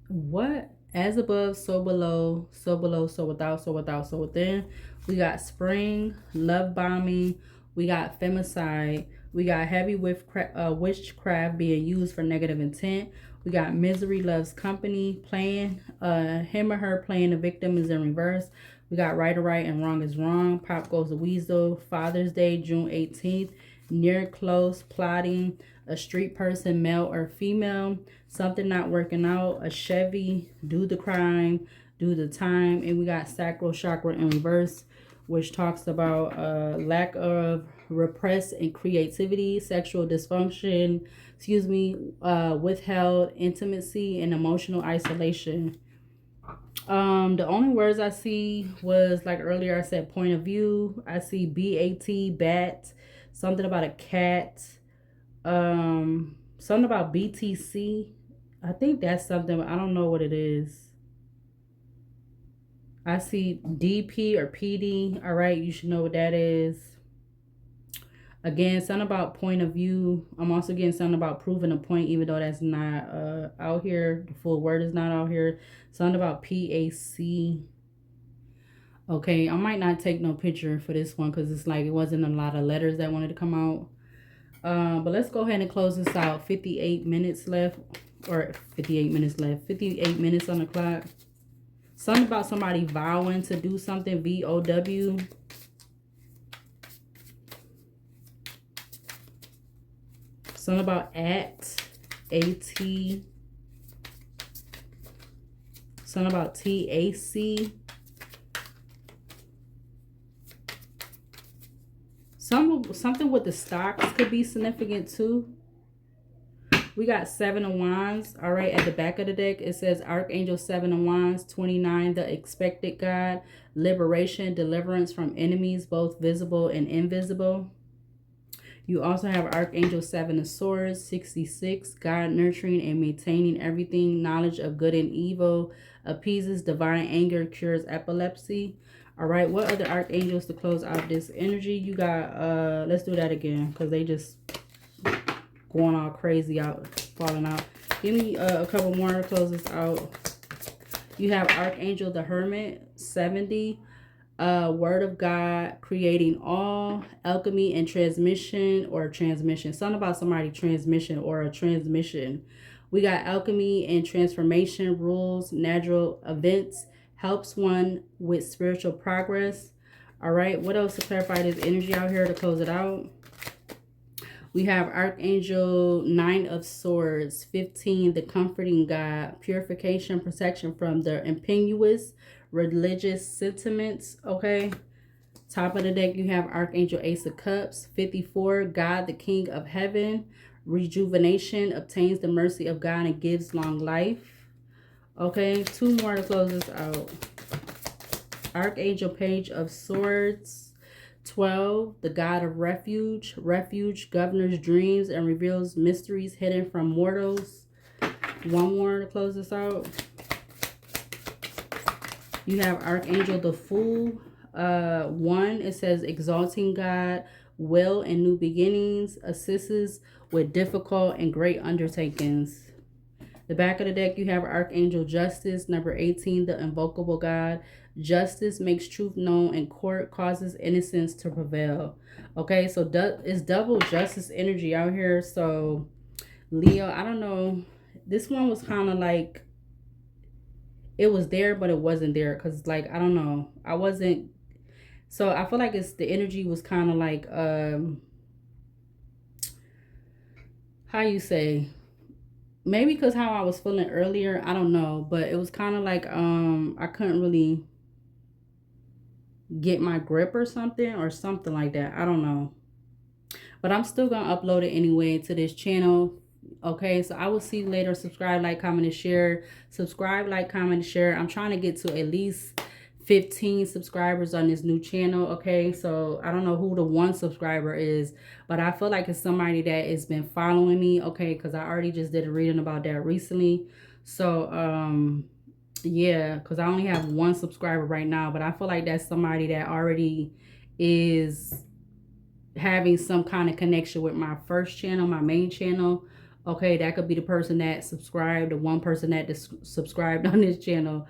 What? As above, so below, so below, so without, so without, so within. We got spring, love bombing. We got femicide. We got heavy witchcraft being used for negative intent. We got misery loves company. Playing, him or her playing the victim is in reverse. We got right or right and wrong is wrong. Pop goes the weasel. Father's Day, June 18th. Near close, plotting. A street person, male or female. Something not working out. A Chevy, do the crime, do the time. And we got sacral chakra in reverse, which talks about lack of repressed and creativity, sexual dysfunction, withheld intimacy, and emotional isolation. The only words I see was, like earlier I said, point of view. I see BAT, bat, something about a cat, something about BTC. I think that's something, but I don't know what it is. I see DP or PD. All right, you should know what that is. Again, something about point of view. I'm also getting something about proving a point, even though that's not out here. The full word is not out here. Something about PAC. Okay, I might not take no picture for this one because it's like it wasn't a lot of letters that wanted to come out. But let's go ahead and close this out. 58 minutes left. Or 58 minutes left. 58 minutes on the clock. Something about somebody vowing to do something. VOW. Something about AT. Something about TAC. Something with the stocks could be significant too. We got 7 of Wands. All right, at the back of the deck, it says Archangel 7 of Wands, 29, the expected God, liberation, deliverance from enemies, both visible and invisible. You also have Archangel 7 of Swords, 66, God nurturing and maintaining everything, knowledge of good and evil, appeases divine anger, cures epilepsy. All right, what other archangels to close out this energy? You got, let's do that again because they just going all crazy out, falling out. Give me a couple more to close this out. You have Archangel the Hermit, 70. Word of God, creating all, alchemy and transmission or transmission. Something about somebody transmission or a transmission. We got alchemy and transformation, rules, natural events, helps one with spiritual progress. All right, what else to clarify this energy out here to close it out? We have Archangel 9 of Swords, 15, the comforting God, purification, protection from the impetuous religious sentiments, okay? Top of the deck, you have Archangel Ace of Cups, 54, God, the King of Heaven, rejuvenation, obtains the mercy of God and gives long life. Okay, 2 more to close this out. Archangel Page of Swords, 12, the God of Refuge. Refuge governs dreams and reveals mysteries hidden from mortals. 1 more to close this out. You have Archangel the Fool. 1, it says exalting God, will and new beginnings, assists with difficult and great undertakings. The back of the deck, you have Archangel Justice, number 18, the invocable God. Justice makes truth known in court, causes innocence to prevail. Okay, so it's double justice energy out here. So, Leo, I don't know. This one was kind of like, it was there, but it wasn't there. Because, like, I don't know. I wasn't. So, I feel like the energy was kind of like, how you say, maybe because how I was feeling earlier, I don't know, but it was kind of like I couldn't really get my grip or something like that. I don't know, but I'm still gonna upload it anyway to this channel. Okay, so I will see you later. Subscribe, like, comment, and share. Subscribe, like, comment, and share. I'm trying to get to at least 15 subscribers on this new channel. Okay, so I don't know who the 1 subscriber is, but I feel like it's somebody that has been following me. Okay, because I already just did a reading about that recently. So yeah, because I only have 1 subscriber right now, but I feel like that's somebody that already is having some kind of connection with my first channel, my main channel. Okay, that could be the person that subscribed, the 1 person that subscribed on this channel.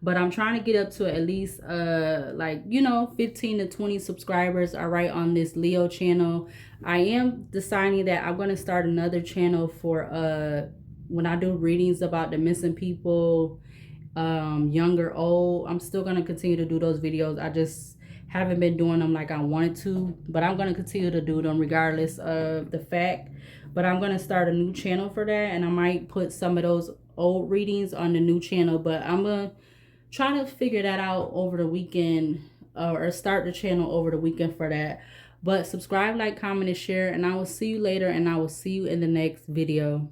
But I'm trying to get up to at least like, you know, 15 to 20 subscribers, all right, on this Leo channel. I am deciding that I'm going to start another channel for when I do readings about the missing people, young or old. I'm still going to continue to do those videos. I just haven't been doing them like I wanted to, but I'm going to continue to do them regardless of the fact. But I'm going to start a new channel for that, and I might put some of those old readings on the new channel, but I'm going to try to figure that out over the weekend, or start the channel over the weekend for that. But subscribe, like, comment, and share, and I will see you later, and I will see you in the next video.